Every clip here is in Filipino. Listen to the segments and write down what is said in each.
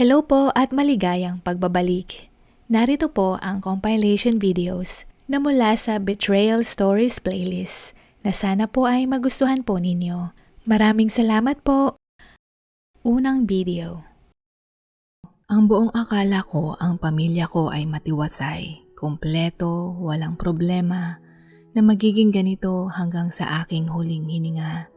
Hello po at maligayang pagbabalik. Narito po ang compilation videos na mula sa Betrayal Stories playlist na sana po ay magustuhan po ninyo. Maraming salamat po! Unang video. Ang buong akala ko ang pamilya ko ay matiwasay, kumpleto, walang problema, na magiging ganito hanggang sa aking huling hininga.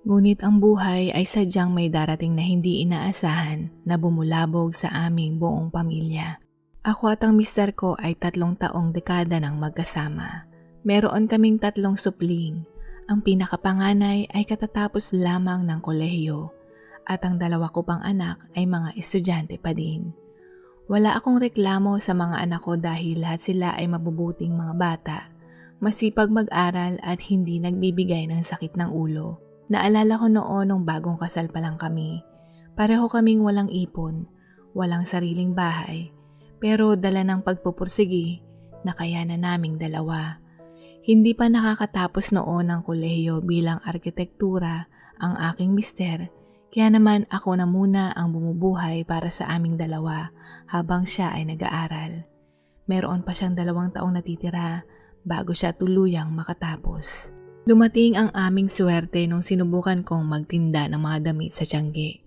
Ngunit ang buhay ay sadyang may darating na hindi inaasahan na bumulabog sa aming buong pamilya. Ako at ang mister ko ay 3 taong dekada ng magkasama. Meron kaming 3 supling. Ang pinakapanganay ay katatapos lamang ng kolehiyo at ang 2 ko pang anak ay mga estudyante pa din. Wala akong reklamo sa mga anak ko dahil lahat sila ay mabubuting mga bata, masipag mag-aral at hindi nagbibigay ng sakit ng ulo. Naalala ko noon nung bagong kasal pa lang kami. Pareho kaming walang ipon, walang sariling bahay, pero dala ng pagpupursigi na kaya na naming 2. Hindi pa nakakatapos noon ang kolehiyo bilang arkitektura ang aking mister, kaya naman ako na muna ang bumubuhay para sa aming 2 habang siya ay nag-aaral. Meron pa siyang 2 taong natitira bago siya tuluyang makatapos. Dumating ang aming swerte nung sinubukan kong magtinda ng mga damit sa Tiangge.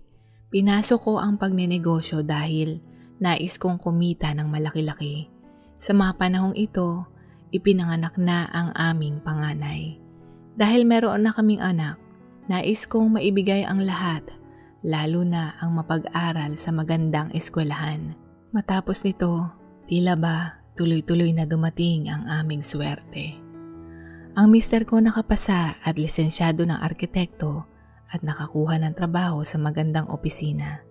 Pinasok ko ang pagnenegosyo dahil nais kong kumita ng malaki-laki. Sa mga panahong ito, ipinanganak na ang aming panganay. Dahil meron na kaming anak, nais kong maibigay ang lahat, lalo na ang mapag-aral sa magandang eskwelahan. Matapos nito, tila ba tuloy-tuloy na dumating ang aming swerte. Ang mister ko nakapasa at lisensyado ng arkitekto at nakakuha ng trabaho sa magandang opisina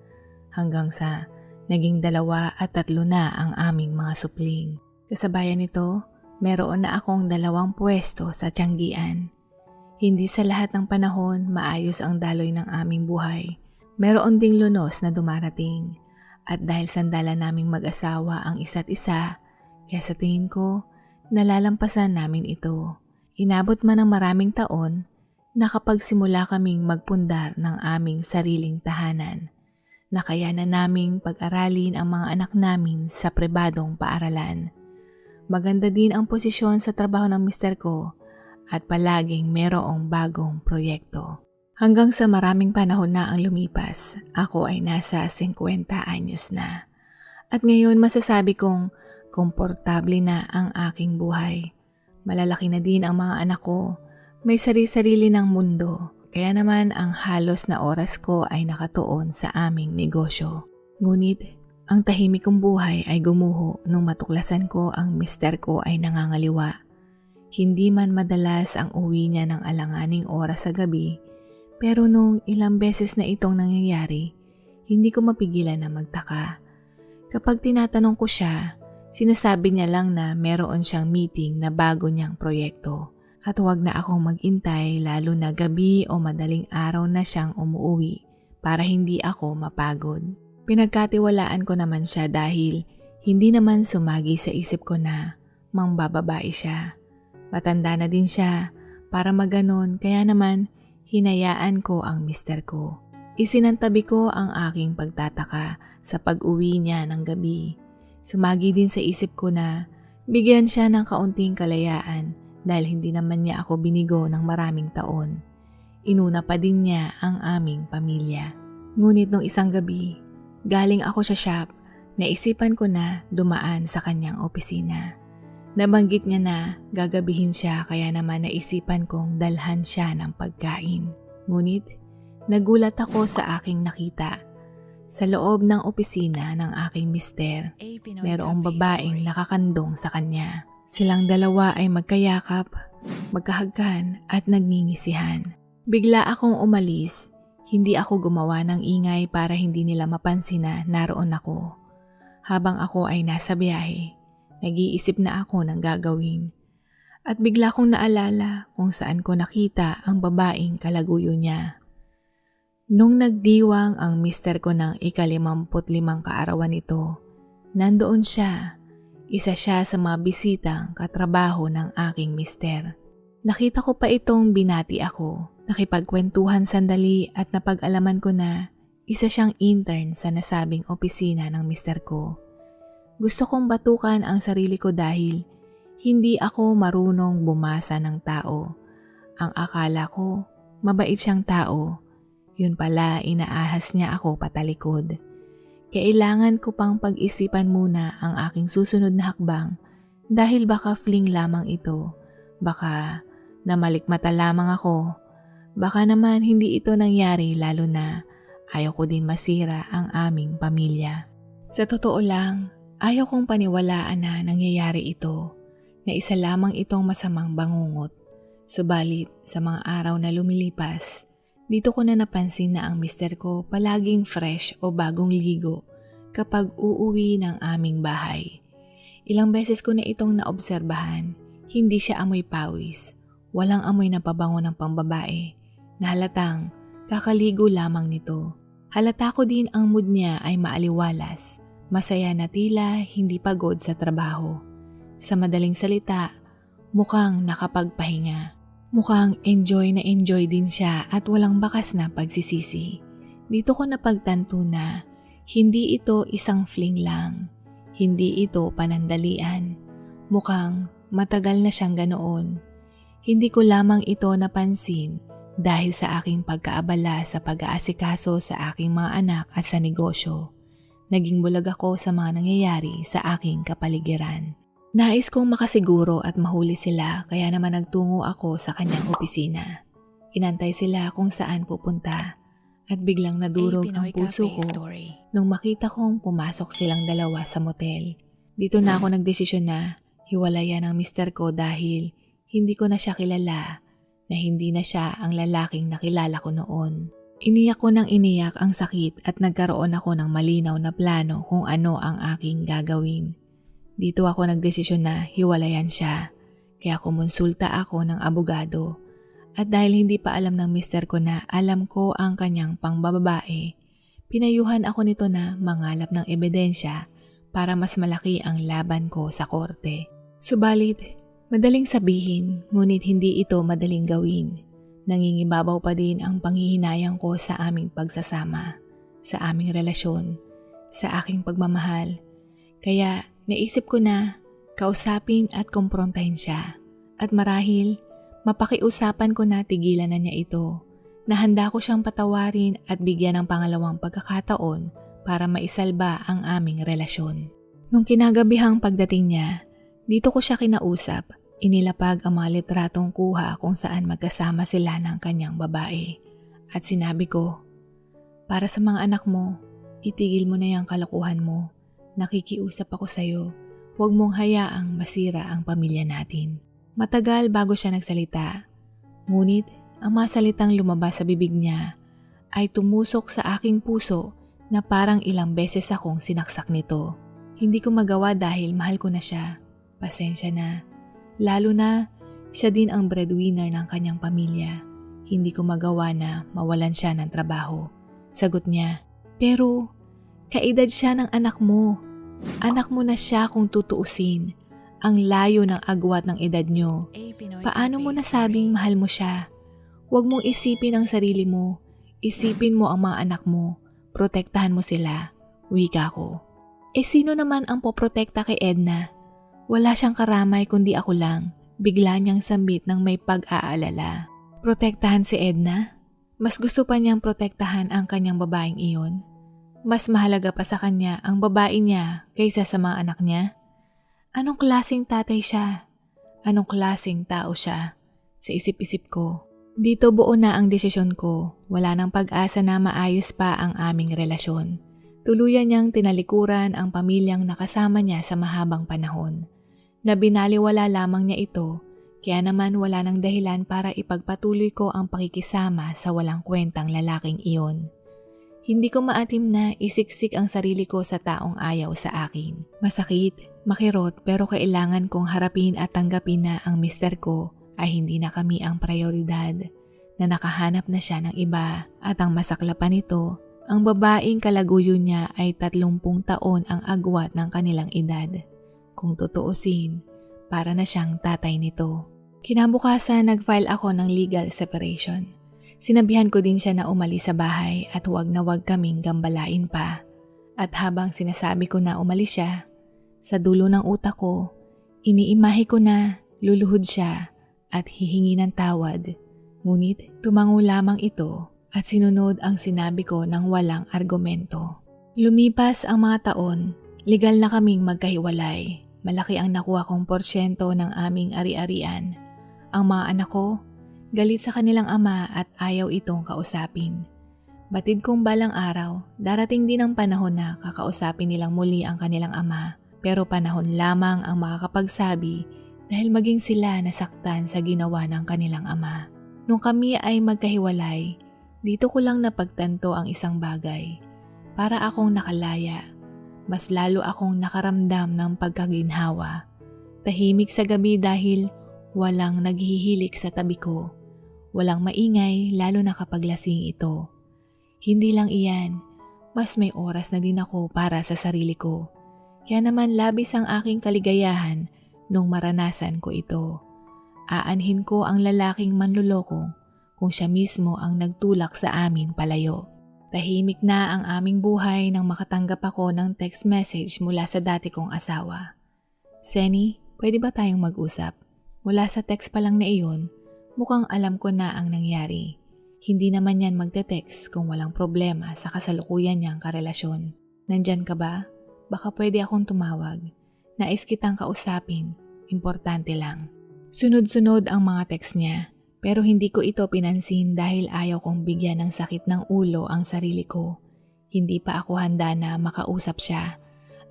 hanggang sa naging 2 at 3 na ang aming mga supling. Kasabayan nito, meron na akong 2 pwesto sa Tianggian. Hindi sa lahat ng panahon maayos ang daloy ng aming buhay. Meron ding lunos na dumarating at dahil sandala naming mag-asawa ang isa't isa, kaya sa tingin ko, nalalampasan namin ito. Inabot man ng maraming taon, nakapagsimula kaming magpundar ng aming sariling tahanan. Nakayanan naming pag-aralin ang mga anak namin sa pribadong paaralan. Maganda din ang posisyon sa trabaho ng mister ko at palaging merong bagong proyekto. Hanggang sa maraming panahon na ang lumipas, ako ay nasa 50 anyos na. At ngayon masasabi kong komportable na ang aking buhay. Malalaki na din ang mga anak ko, may sarili-sarili ng mundo, kaya naman ang halos na oras ko ay nakatuon sa aming negosyo. Ngunit, ang tahimik kong buhay ay gumuho nung matuklasan ko ang mister ko ay nangangaliwa. Hindi man madalas ang uwi niya ng alanganing oras sa gabi, pero nung ilang beses na itong nangyayari, hindi ko mapigilan na magtaka. Kapag tinatanong ko siya, sinasabi niya lang na meron siyang meeting na bago niyang proyekto at huwag na akong magintay lalo na gabi o madaling araw na siyang umuwi para hindi ako mapagod. Pinagkatiwalaan ko naman siya dahil hindi naman sumagi sa isip ko na mangbababae siya. Matanda na din siya para maganon kaya naman hinayaan ko ang mister ko. Isinantabi ko ang aking pagtataka sa pag-uwi niya ng gabi. Sumagi din sa isip ko na bigyan siya ng kaunting kalayaan dahil hindi naman niya ako binigo ng maraming taon. Inuna pa din niya ang aming pamilya. Ngunit nung isang gabi, galing ako sa shop, naisipan ko na dumaan sa kanyang opisina. Nabanggit niya na gagabihin siya kaya naman naisipan kong dalhan siya ng pagkain. Ngunit nagulat ako sa aking nakita. Sa loob ng opisina ng aking mister, mayroong babaeng nakakandong sa kanya. Silang 2 ay magkayakap, magkahagkan at nagngingisihan. Bigla akong umalis, hindi ako gumawa ng ingay para hindi nila mapansin na naroon ako. Habang ako ay nasa biyahe, nag-iisip na ako ng gagawin. At bigla kong naalala kung saan ko nakita ang babaeng kalaguyo niya. Nung nagdiwang ang mister ko ng ika-55 kaarawan nito, nandoon siya. Isa siya sa mga bisitang katrabaho ng aking mister. Nakita ko pa itong binati ako. Nakipagkwentuhan sandali at napag-alaman ko na Isa siyang intern sa nasabing opisina ng mister ko. Gusto kong batukan ang sarili ko dahil hindi ako marunong bumasa ng tao. Ang akala ko, mabait siyang tao. Yun pala, inaahas niya ako patalikod. Kailangan ko pang pag-isipan muna ang aking susunod na hakbang dahil baka fling lamang ito. Baka namalikmata lamang ako. Baka naman hindi ito nangyari lalo na ayaw ko din masira ang aming pamilya. Sa totoo lang, ayaw kong paniwalaan na nangyayari ito, na isa lamang itong masamang bangungot. Subalit sa mga araw na lumilipas, dito ko na napansin na ang mister ko palaging fresh o bagong ligo kapag uuwi ng aming bahay. Ilang beses ko na itong naobserbahan, hindi siya amoy pawis, walang amoy na pabango ng pambabae, na halatang kakaligo lamang nito. Halata ko din ang mood niya ay maaliwalas, masaya na tila hindi pagod sa trabaho. Sa madaling salita, mukhang nakapagpahinga. Mukhang enjoy din siya at walang bakas na pagsisisi. Dito ko napagtanto na hindi ito isang fling lang. Hindi ito panandalian. Mukhang matagal na siyang ganoon. Hindi ko lamang ito napansin dahil sa aking pagkaabala sa pag-aasikaso sa aking mga anak at sa negosyo. Naging bulag ako sa mga nangyayari sa aking kapaligiran. Nais kong makasiguro at mahuli sila kaya naman nagtungo ako sa kanyang opisina. Inantay sila kung saan pupunta at biglang nadurog ang puso ko nung makita kong pumasok silang dalawa sa motel. Dito na ako nagdesisyon na hiwalayan ang mister ko dahil hindi ko na siya kilala, na hindi na siya ang lalaking nakilala ko noon. Iniyak ko ng iniyak ang sakit at nagkaroon ako ng malinaw na plano kung ano ang aking gagawin. Dito ako nagdesisyon na hiwalayan siya, kaya kumonsulta ako ng abogado. At dahil hindi pa alam ng mister ko na alam ko ang kanyang pangbababae, pinayuhan ako nito na mangalap ng ebidensya para mas malaki ang laban ko sa korte. Subalit, madaling sabihin, ngunit hindi ito madaling gawin. Nangingibabaw pa din ang panghihinayang ko sa aming pagsasama, sa aming relasyon, sa aking pagmamahal. Kaya naisip ko na kausapin at kumprontahin siya. At marahil, mapakiusapan ko na tigilan na niya ito, na handa ko siyang patawarin at bigyan ng pangalawang pagkakataon para maisalba ang aming relasyon. Nung kinagabihang pagdating niya, dito ko siya kinausap. Inilapag ang mga litratong kuha kung saan magkasama sila ng kanyang babae. At sinabi ko, para sa mga anak mo, itigil mo na yung kalokohan mo. Nakikiusap ako sa'yo, huwag mong hayaang masira ang pamilya natin. Matagal bago siya nagsalita. Ngunit ang mga salitang lumabas sa bibig niya ay tumusok sa aking puso na parang ilang beses akong sinaksak nito. Hindi ko magawa dahil mahal ko na siya. Pasensya na. Lalo na, siya din ang breadwinner ng kanyang pamilya. Hindi ko magawa na mawalan siya ng trabaho. Sagot niya, pero kaedad siya ng anak mo. Anak mo na siya kung tutuusin. Ang layo ng agwat ng edad niyo. Paano mo nasabing mahal mo siya? Huwag mong isipin ang sarili mo. Isipin mo ang mga anak mo. Protektahan mo sila. Wika ko. Sino naman ang poprotekta kay Edna? Wala siyang karamay kundi ako lang. Bigla niyang sambit ng may pag-aalala. Protektahan si Edna? Mas gusto pa niyang protektahan ang kanyang babaeng iyon? Mas mahalaga pa sa kanya ang babae niya kaysa sa mga anak niya? Anong klaseng tatay siya? Anong klaseng tao siya? Sa isip-isip ko. Dito buo na ang desisyon ko. Wala nang pag-asa na maayos pa ang aming relasyon. Tuluyan niyang tinalikuran ang pamilyang nakasama niya sa mahabang panahon. Na binaliwala lamang niya ito, kaya naman wala nang dahilan para ipagpatuloy ko ang pakikisama sa walang kwentang lalaking iyon. Hindi ko maatim na isiksik ang sarili ko sa taong ayaw sa akin. Masakit, makirot pero kailangan kong harapin at tanggapin na ang mister ko ay hindi na kami ang prioridad, na nakahanap na siya ng iba at ang masakla pa nito, ang babaeng kalaguyo niya ay 30 taon ang agwat ng kanilang edad. Kung tutuusin, para na siyang tatay nito. Kinabukasan nag-file ako ng legal separation. Sinabihan ko din siya na umalis sa bahay at huwag na huwag kaming gambalain pa. At habang sinasabi ko na umalis siya, sa dulo ng utak ko, iniimahe ko na luluhod siya at hihingi ng tawad. Ngunit tumango lamang ito at sinunod ang sinabi ko ng walang argumento. Lumipas ang mga taon, legal na kaming magkahiwalay. Malaki ang nakuha kong porsyento ng aming ari-arian. Ang mga anak ko, galit sa kanilang ama at ayaw itong kausapin. Batid kong balang araw, darating din ang panahon na kakausapin nilang muli ang kanilang ama. Pero panahon lamang ang makakapagsabi dahil maging sila nasaktan sa ginawa ng kanilang ama. Nung kami ay magkahiwalay, dito ko lang napagtanto ang isang bagay. Para akong nakalaya. Mas lalo akong nakaramdam ng pagkaginhawa. Tahimik sa gabi dahil walang naghihilik sa tabi ko. Walang maingay lalo na kapag lasing ito. Hindi lang iyan, mas may oras na din ako para sa sarili ko. Kaya naman labis ang aking kaligayahan nung maranasan ko ito. Aanhin ko ang lalaking manluloko kung siya mismo ang nagtulak sa amin palayo. Tahimik na ang aming buhay nang makatanggap ako ng text message mula sa dati kong asawa. Seni, pwede ba tayong mag-usap? Mula sa text pa lang na iyon, mukhang alam ko na ang nangyari. Hindi naman yan magte-text kung walang problema sa kasalukuyan niyang karelasyon. Nandyan ka ba? Baka pwede akong tumawag. Nais kitang kausapin. Importante lang. Sunod-sunod ang mga text niya. Pero hindi ko ito pinansin dahil ayaw kong bigyan ng sakit ng ulo ang sarili ko. Hindi pa ako handa na makausap siya.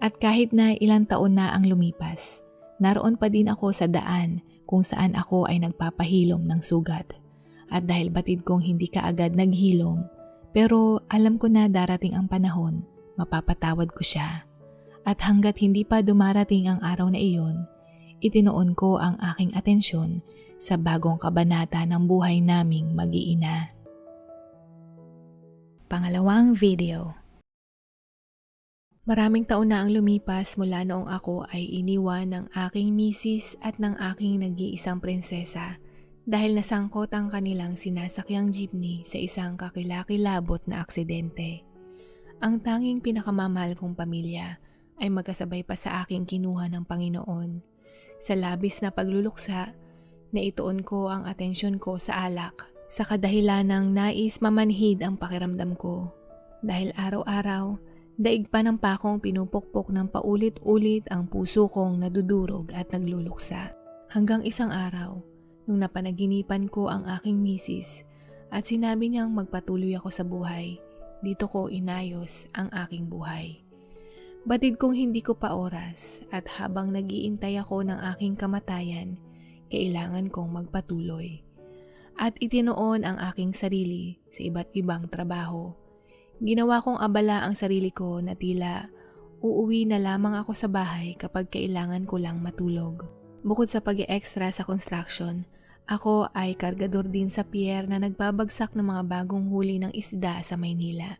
At kahit na ilang taon na ang lumipas, naroon pa din ako sa daan kung saan ako ay nagpapahilom ng sugat. At dahil batid kong hindi ka agad naghilom, pero alam ko na darating ang panahon, mapapatawad ko siya. At hanggat hindi pa dumarating ang araw na iyon, itinoon ko ang aking atensyon sa bagong kabanata ng buhay naming mag-iina. Pangalawang video. Maraming taon na ang lumipas mula noong ako ay iniwan ng aking misis at ng aking nag-iisang prinsesa dahil nasangkot ang kanilang sinasakyang jeepney sa isang kakilakilabot na aksidente. Ang tanging pinakamamahal kong pamilya ay magkasabay pa sa aking kinuha ng Panginoon. Sa labis na pagluluksa, naituon ko ang atensyon ko sa alak sa kadahilanang nais mamanhid ang pakiramdam ko. Dahil araw-araw, daig pa ng pakong pinupukpok ng paulit-ulit ang puso kong nadudurog at nagluluksa. Hanggang isang araw, nung napanaginipan ko ang aking misis at sinabi niyang magpatuloy ako sa buhay, dito ko inayos ang aking buhay. Batid kong hindi ko pa oras at habang nag-iintay ako ng aking kamatayan, kailangan kong magpatuloy. At itinoon ang aking sarili sa iba't ibang trabaho. Ginawa kong abala ang sarili ko na tila uuwi na lamang ako sa bahay kapag kailangan ko lang matulog. Bukod sa pag-e-extra sa construction, ako ay kargador din sa pier na nagbabagsak ng mga bagong huli ng isda sa Maynila.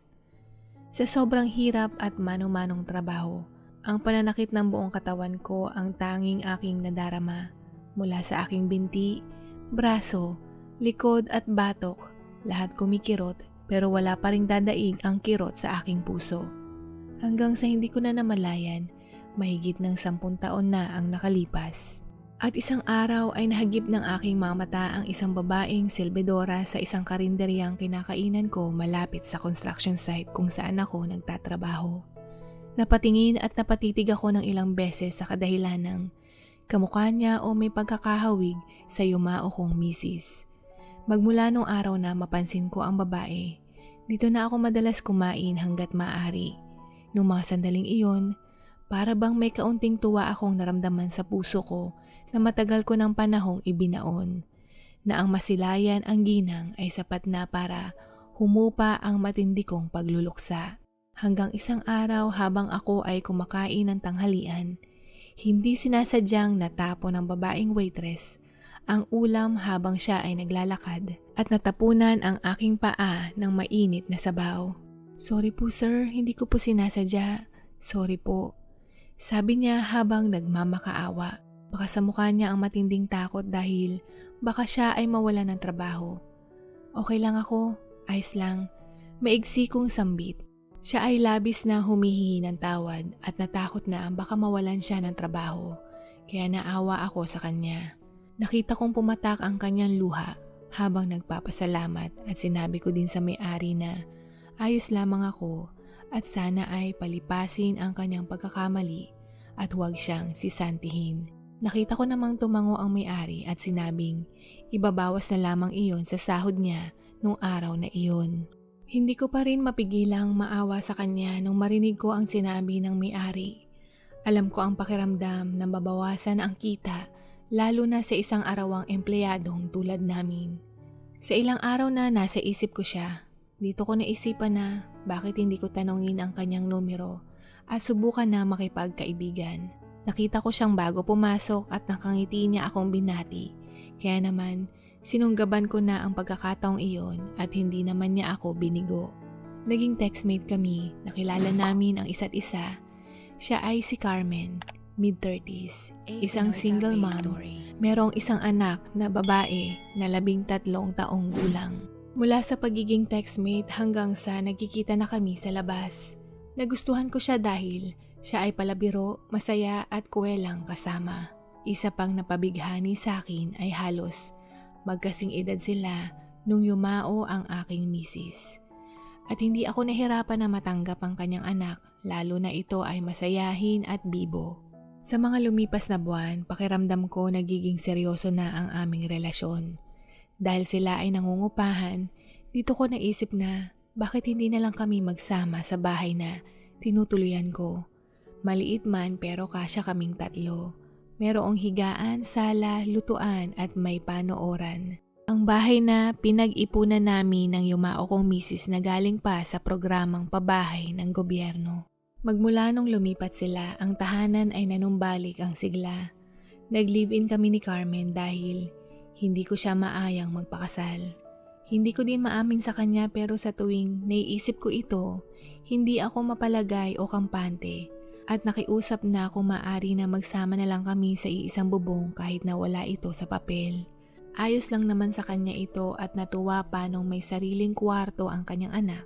Sa sobrang hirap at mano-manong trabaho, ang pananakit ng buong katawan ko ang tanging aking nadarama. Mula sa aking binti, braso, likod at batok, lahat kumikirot pero wala pa ring dadaig ang kirot sa aking puso. Hanggang sa hindi ko na namalayan, mahigit ng 10 taon na ang nakalipas. At isang araw ay nahagip ng aking mga mata ang isang babaeng selbedora sa isang karinderyang kinakainan ko malapit sa construction site kung saan ako nagtatrabaho. Napatingin at napatitig ako ng ilang beses sa kadahilan ng kamukha niya o may pagkakahawig sa yumao kong misis. Magmula nung araw na mapansin ko ang babae, dito na ako madalas kumain hanggat maaari. Nung mga sandaling iyon, para bang may kaunting tuwa akong naramdaman sa puso ko na matagal ko ng panahong ibinaon, na ang masilayan ang ginang ay sapat na para humupa ang matindi kong pagluluksa. Hanggang isang araw habang ako ay kumakain ng tanghalian, hindi sinasadyang natapon ng babaeng waitress ang ulam habang siya ay naglalakad at natapunan ang aking paa ng mainit na sabaw. "Sorry po sir, hindi ko po sinasadya. Sorry po." Sabi niya habang nagmamakaawa. Baka sa mukha niya ang matinding takot dahil baka siya ay mawala ng trabaho. Okay lang ako, ayos lang. Maigsi kong sambit. Siya ay labis na humihingi ng tawad at natakot na baka mawalan siya ng trabaho. Kaya naawa ako sa kanya. Nakita kong pumatak ang kanyang luha habang nagpapasalamat at sinabi ko din sa may-ari na ayos lamang ako at sana ay palipasin ang kanyang pagkakamali at huwag siyang sisantihin. Nakita ko namang tumango ang may-ari at sinabing ibabawas na lamang iyon sa sahod niya nung araw na iyon. Hindi ko pa rin mapigilang maawa sa kanya nung marinig ko ang sinabi ng may-ari. Alam ko ang pakiramdam na mabawasan ang kita lalo na sa isang arawang empleyadong tulad namin. Sa ilang araw na nasa isip ko siya, dito ko naisipan na bakit hindi ko tanongin ang kanyang numero at subukan na makipagkaibigan. Nakita ko siyang bago pumasok at nakangiti niya akong binati. Kaya naman, sinunggaban ko na ang pagkakataong iyon at hindi naman niya ako binigo. Naging textmate kami, nakilala namin ang isa't isa. Siya ay si Carmen, mid-30s, isang single mom. Merong isang anak na babae na 13 taong gulang. Mula sa pagiging textmate hanggang sa nagkikita na kami sa labas. Nagustuhan ko siya dahil siya ay palabiro, masaya at kuwelang kasama. Isa pang napabighani sa akin ay halos magkasing edad sila nung yumao ang aking misis. At hindi ako nahirapan na matanggap ang kanyang anak lalo na ito ay masayahin at bibo. Sa mga lumipas na buwan, pakiramdam ko nagiging seryoso na ang aming relasyon. Dahil sila ay nangungupahan, dito ko naisip na bakit hindi na lang kami magsama sa bahay na tinutuluyan ko. Maliit man pero kasya kaming 3. Merong higaan, sala, lutuan at may panooran. Ang bahay na pinag-ipunan namin ng yumao kong misis na galing pa sa programang pabahay ng gobyerno. Magmula nung lumipat sila, ang tahanan ay nanumbalik ang sigla. Nag-live-in kami ni Carmen dahil hindi ko siya maayang magpakasal. Hindi ko din maamin sa kanya pero sa tuwing naiisip ko ito, hindi ako mapalagay o kampante at nakiusap na kung maaari na magsama na lang kami sa iisang bubong kahit na wala ito sa papel. Ayos lang naman sa kanya ito at natuwa pa nung may sariling kwarto ang kanyang anak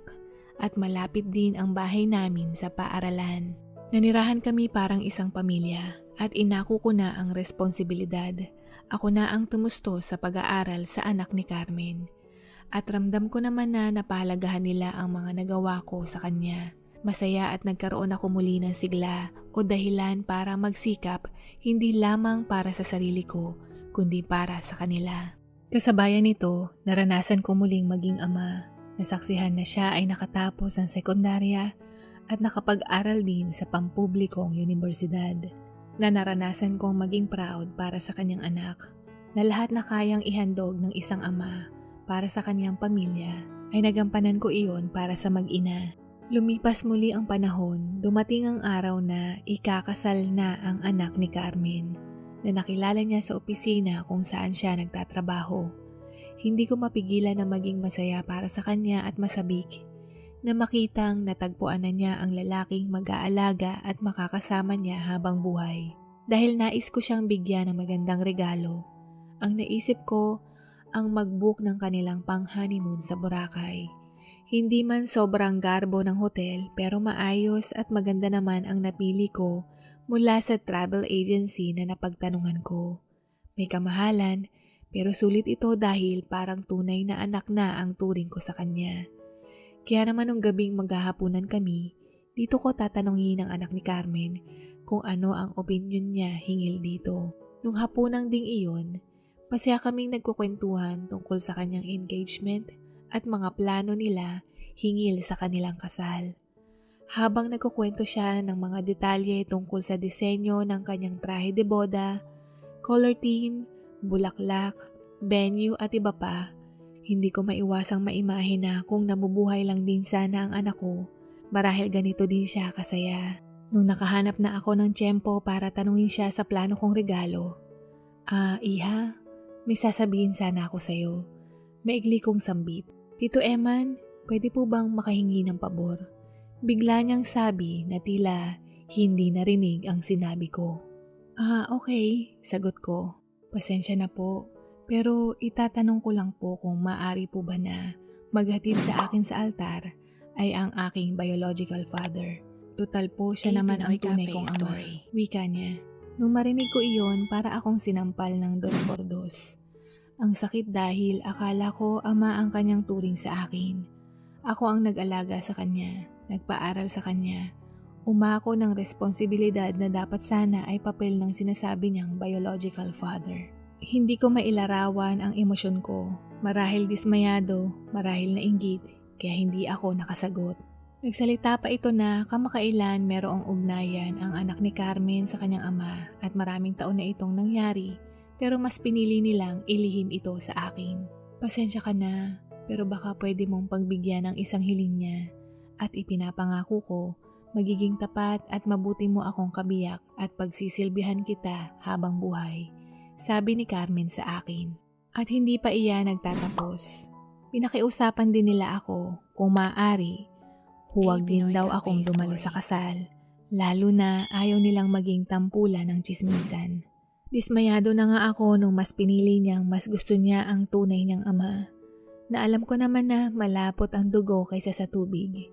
at malapit din ang bahay namin sa paaralan. Nanirahan kami parang isang pamilya at inako ko na ang responsibilidad. Ako na ang tumusto sa pag-aaral sa anak ni Carmen. At ramdam ko naman na napahalagahan nila ang mga nagawa ko sa kanya. Masaya at nagkaroon ako muli ng sigla o dahilan para magsikap hindi lamang para sa sarili ko kundi para sa kanila. Kasabayan nito, naranasan ko muling maging ama. Nasaksihan na siya ay nakatapos ng sekundarya at nakapag-aral din sa pampublikong universidad. Na naranasan kong maging proud para sa kanyang anak na lahat na kayang ihandog ng isang ama para sa kanyang pamilya ay nagampanan ko iyon para sa mag-ina. Lumipas muli ang panahon, dumating ang araw na ikakasal na ang anak ni Carmen na nakilala niya sa opisina kung saan siya nagtatrabaho. Hindi ko mapigilan na maging masaya para sa kanya at masabik na makitang natagpuan na niya ang lalaking mag-aalaga at makakasama niya habang buhay. Dahil nais ko siyang bigyan ng magandang regalo, ang naisip ko ang mag-book ng kanilang pang-honeymoon sa Boracay. Hindi man sobrang garbo ng hotel pero maayos at maganda naman ang napili ko mula sa travel agency na napagtanungan ko. May kamahalan pero sulit ito dahil parang tunay na anak na ang turing ko sa kanya. Kaya naman nung gabing maghahapunan kami, dito ko tatanungin ang anak ni Carmen kung ano ang opinion niya hinggil dito. Nung hapunang ding iyon, masaya kaming nagkukwentuhan tungkol sa kanyang engagement at mga plano nila hinggil sa kanilang kasal. Habang nagkukwento siya ng mga detalye tungkol sa disenyo ng kanyang trahe de boda, color theme, bulaklak, venue at iba pa, hindi ko maiwasang maimahin na kung nabubuhay lang din sana ang anak ko, marahil ganito din siya kasaya. Nung nakahanap na ako ng tiyempo para tanungin siya sa plano kong regalo, Iha, may sasabihin sana ako sa'yo. Maigli kong sambit. Tito Eman, pwede po bang makahingi ng pabor? Bigla niyang sabi na tila hindi narinig ang sinabi ko. Okay, sagot ko. Pasensya na po, Pero itatanong ko lang po kung maaari po ba na maghatid sa akin sa altar ay ang aking biological father. Tutal po siya naman ang tunay kong ama, wika niya. Nung marinig ko iyon, para akong sinampal ng 2x2. Ang sakit dahil akala ko ama ang kanyang turing sa akin. Ako ang nag-alaga sa kanya, nagpaaral sa kanya. Umako ng responsibilidad na dapat sana ay papel ng sinasabi niyang biological father. Hindi ko mailarawan ang emosyon ko, marahil dismayado, marahil nainggit, kaya hindi ako nakasagot. Nagsalita pa ito na kamakailan merong ugnayan ang anak ni Carmen sa kanyang ama at maraming taon na itong nangyari, pero mas pinili nilang ilihim ito sa akin. Pasensya ka na, pero baka pwede mong pagbigyan ng isang hiling niya at ipinapangako ko magiging tapat at mabuti mo akong kabiyak at pagsisilbihan kita habang buhay, sabi ni Carmen sa akin. At hindi pa iyan nagtatapos. Pinakiusapan din nila ako kung maaari, huwag din daw akong dumalo sa kasal, lalo na ayaw nilang maging tampulan ng tsismisan. Dismayado na nga ako nung mas pinili niyang mas gusto niya ang tunay niyang ama, na alam ko naman na malapot ang dugo kaysa sa tubig,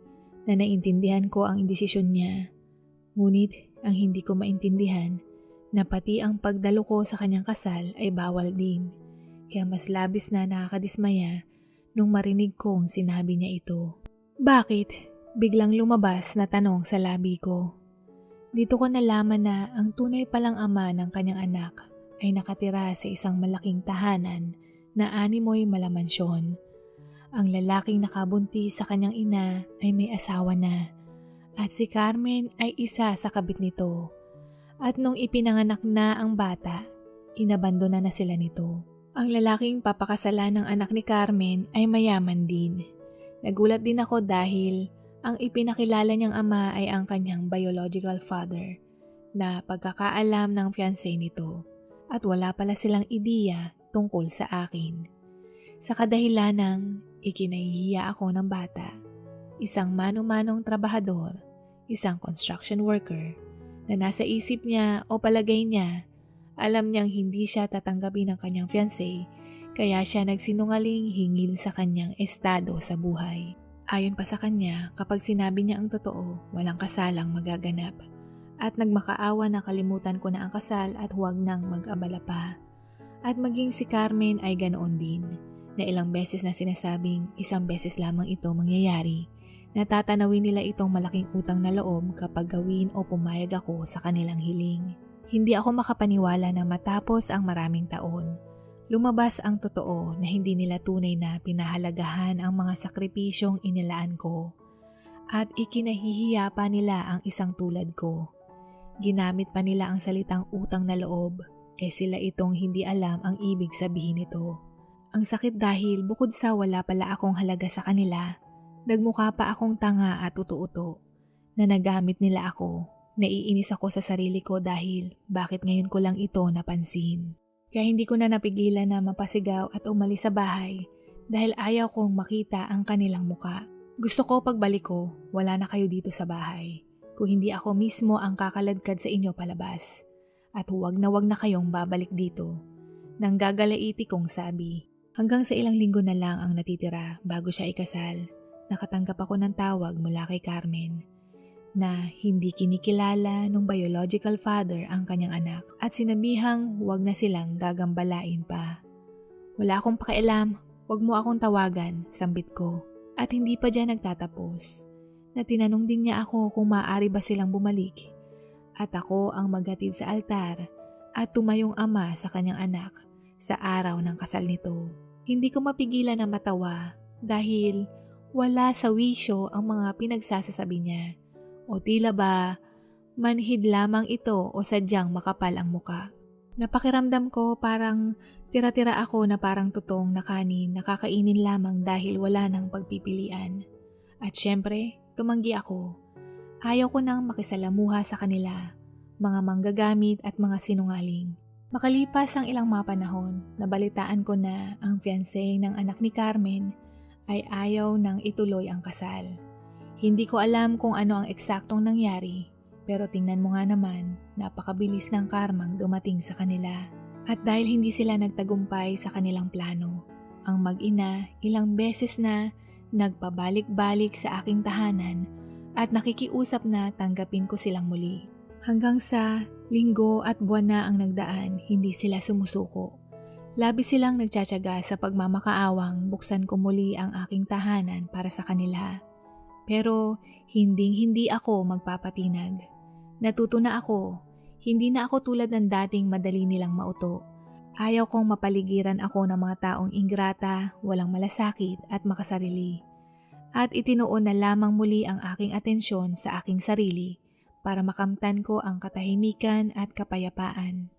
na naintindihan ko ang desisyon niya. Ngunit ang hindi ko maintindihan, na pati ang pagdalo ko sa kanyang kasal ay bawal din, kaya mas labis na nakakadismaya nung marinig kong sinabi niya ito. Bakit? Biglang lumabas na tanong sa labi ko. Dito ko nalaman na ang tunay palang ama ng kanyang anak ay nakatira sa isang malaking tahanan na animoy malamansyon. Ang lalaking nakabuntis sa kanyang ina ay may asawa na at si Carmen ay isa sa kabit nito. At nung ipinanganak na ang bata, inabandona na sila nito. Ang lalaking papakasalan ng anak ni Carmen ay mayaman din. Nagulat din ako dahil ang ipinakilala niyang ama ay ang kanyang biological father na pagkakaalam ng fiancé nito at wala pala silang ideya tungkol sa akin. Sa kadahilanang ikinahihiya ako ng bata, isang mano-manong trabahador, isang construction worker na nasa isip niya o palagay niya, alam niyang hindi siya tatanggapin ng kanyang fiancé kaya siya nagsinungaling hingil sa kanyang estado sa buhay. Ayon pa sa kanya, kapag sinabi niya ang totoo, walang kasalang magaganap. At nagmakaawa na kalimutan ko na ang kasal at huwag nang mag-abala pa. At maging si Carmen ay ganoon din, na ilang beses na sinasabing isang beses lamang ito mangyayari. Natatanawin nila itong malaking utang na loob kapag gawin o pumayag ako sa kanilang hiling. Hindi ako makapaniwala na matapos ang maraming taon, lumabas ang totoo na hindi nila tunay na pinahalagahan ang mga sakripisyong inilaan ko at ikinahihiya pa nila ang isang tulad ko. Ginamit pa nila ang salitang utang na loob, sila itong hindi alam ang ibig sabihin nito. Ang sakit dahil bukod sa wala pala akong halaga sa kanila, nagmukha pa akong tanga at uto-uto na nagamit nila ako. Naiinis ako sa sarili ko dahil bakit ngayon ko lang ito napansin. Kaya hindi ko na napigilan na mapasigaw at umalis sa bahay dahil ayaw kong makita ang kanilang muka. Gusto ko pagbalik ko, wala na kayo dito sa bahay. Kung hindi ako mismo ang kakaladkad sa inyo palabas. At huwag na kayong babalik dito. Nang gagalaiti kong sabi. Hanggang sa ilang linggo na lang ang natitira bago siya ikasal. Nakatanggap ako ng tawag mula kay Carmen na hindi kinikilala ng biological father ang kanyang anak at sinabihang huwag na silang gagambalain pa. Wala akong pakialam, huwag mo akong tawagan, sambit ko. At hindi pa dyan nagtatapos, na tinanong din niya ako kung maaari ba silang bumalik at ako ang maghatid sa altar at tumayong ama sa kanyang anak sa araw ng kasal nito. Hindi ko mapigilan na matawa dahil wala sa wisyo ang mga pinagsasasabi niya. O tila ba, manhid lamang ito o sadyang makapal ang muka. Napakiramdam ko parang tira-tira ako na parang tutong na kanin na kakainin lamang dahil wala nang pagpipilian. At syempre, tumanggi ako. Ayaw ko nang makisalamuha sa kanila, mga manggagamit at mga sinungaling. Makalipas ang ilang mga panahon, nabalitaan ko na ang fiancé ng anak ni Carmen ay ayaw nang ituloy ang kasal. Hindi ko alam kung ano ang eksaktong nangyari, pero tingnan mo nga naman, napakabilis ng karmang dumating sa kanila. At dahil hindi sila nagtagumpay sa kanilang plano, ang mag-ina ilang beses na nagpabalik-balik sa aking tahanan at nakikiusap na tanggapin ko silang muli. Hanggang sa linggo at buwan na ang nagdaan, hindi sila sumusuko. Labis silang nagtsatsaga sa pagmamakaawang buksan ko muli ang aking tahanan para sa kanila. Pero hindi ako magpapatinag. Natuto na ako. Hindi na ako tulad ng dating madali nilang mauto. Ayaw kong mapaligiran ako ng mga taong ingrata, walang malasakit at makasarili. At itinuon na lamang muli ang aking atensyon sa aking sarili para makamtan ko ang katahimikan at kapayapaan.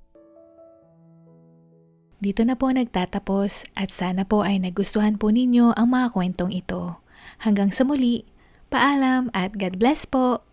Dito na po nagtatapos at sana po ay nagustuhan po ninyo ang mga kwentong ito. Hanggang sa muli, paalam at God bless po!